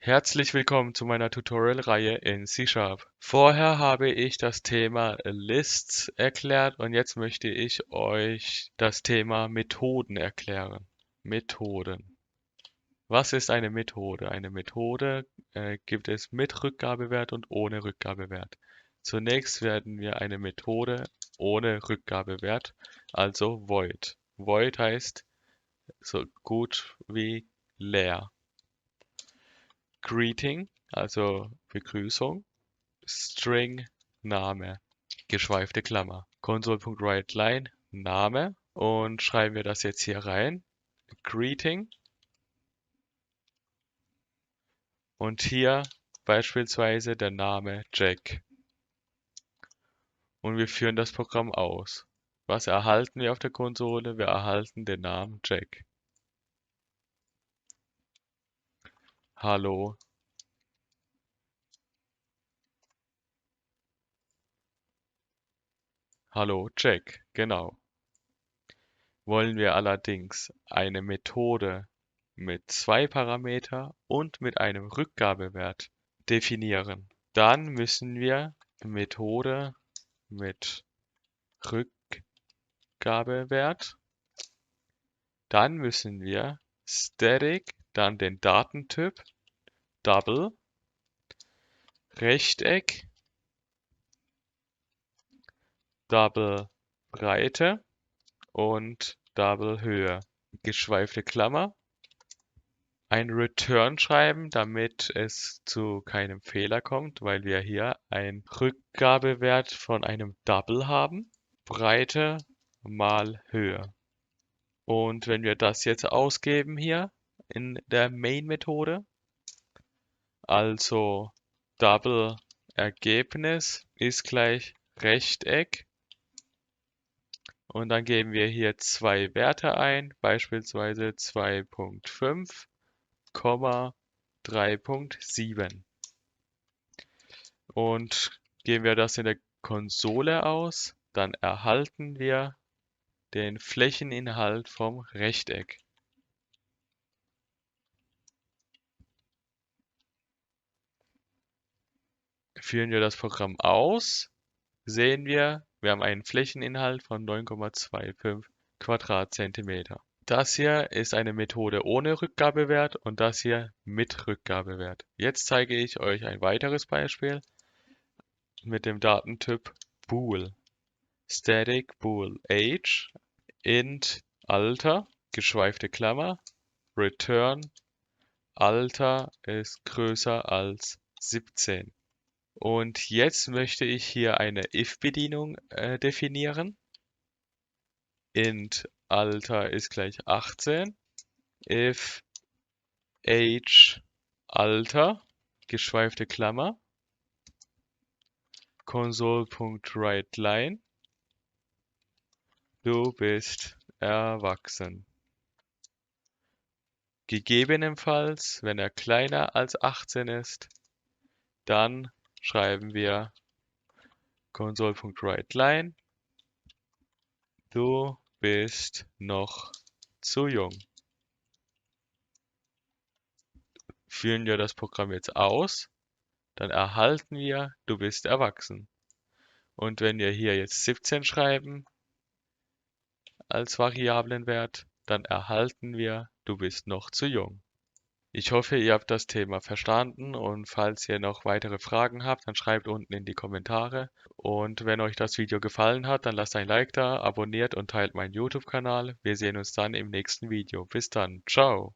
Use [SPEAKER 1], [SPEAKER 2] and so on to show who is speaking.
[SPEAKER 1] Herzlich willkommen zu meiner Tutorial-Reihe in C#. Vorher habe ich das Thema Lists erklärt und jetzt möchte ich euch das Thema Methoden erklären. Methoden. Was ist eine Methode? Eine Methode gibt es mit Rückgabewert und ohne Rückgabewert. Zunächst werden wir eine Methode ohne Rückgabewert, also void. Void heißt so gut wie leer. Greeting, also Begrüßung, String, Name, geschweifte Klammer. Console.writeLine, Name, und schreiben wir das jetzt hier rein. Greeting und hier beispielsweise der Name Jack. Und wir führen das Programm aus. Was erhalten wir auf der Konsole? Wir erhalten den Namen Jack. Hallo. Hallo Jack, genau. Wollen wir allerdings eine Methode mit zwei Parameter und mit einem Rückgabewert definieren, dann müssen wir Methode mit Rückgabewert, dann müssen wir Static, dann den Datentyp Double, Rechteck, Double Breite und Double Höhe, geschweifte Klammer, ein Return schreiben, damit es zu keinem Fehler kommt, weil wir hier einen Rückgabewert von einem Double haben. Breite mal Höhe. Und wenn wir das jetzt ausgeben hier in der Main-Methode, also Double Ergebnis ist gleich Rechteck. Und dann geben wir hier zwei Werte ein, beispielsweise 2.5, 3.7. Und geben wir das in der Konsole aus, dann erhalten wir den Flächeninhalt vom Rechteck. Führen wir das Programm aus, sehen wir haben einen Flächeninhalt von 9,25 Quadratzentimeter. Das hier ist eine Methode ohne Rückgabewert und das hier mit Rückgabewert. Jetzt zeige ich euch ein weiteres Beispiel mit dem Datentyp Bool. Static Bool Age, int Alter, geschweifte Klammer, return Alter ist größer als 17. Und jetzt möchte ich hier eine if-Bedienung definieren. Int Alter ist gleich 18. If Age Alter, geschweifte Klammer, console.writeLine, du bist erwachsen. Gegebenenfalls, wenn er kleiner als 18 ist, dann schreiben wir console.writeLine, du bist noch zu jung. Führen wir das Programm jetzt aus, dann erhalten wir, du bist erwachsen. Und wenn wir hier jetzt 17 schreiben als Variablenwert, dann erhalten wir, du bist noch zu jung. Ich hoffe, ihr habt das Thema verstanden und falls ihr noch weitere Fragen habt, dann schreibt unten in die Kommentare. Und wenn euch das Video gefallen hat, dann lasst ein Like da, abonniert und teilt meinen YouTube-Kanal. Wir sehen uns dann im nächsten Video. Bis dann, ciao!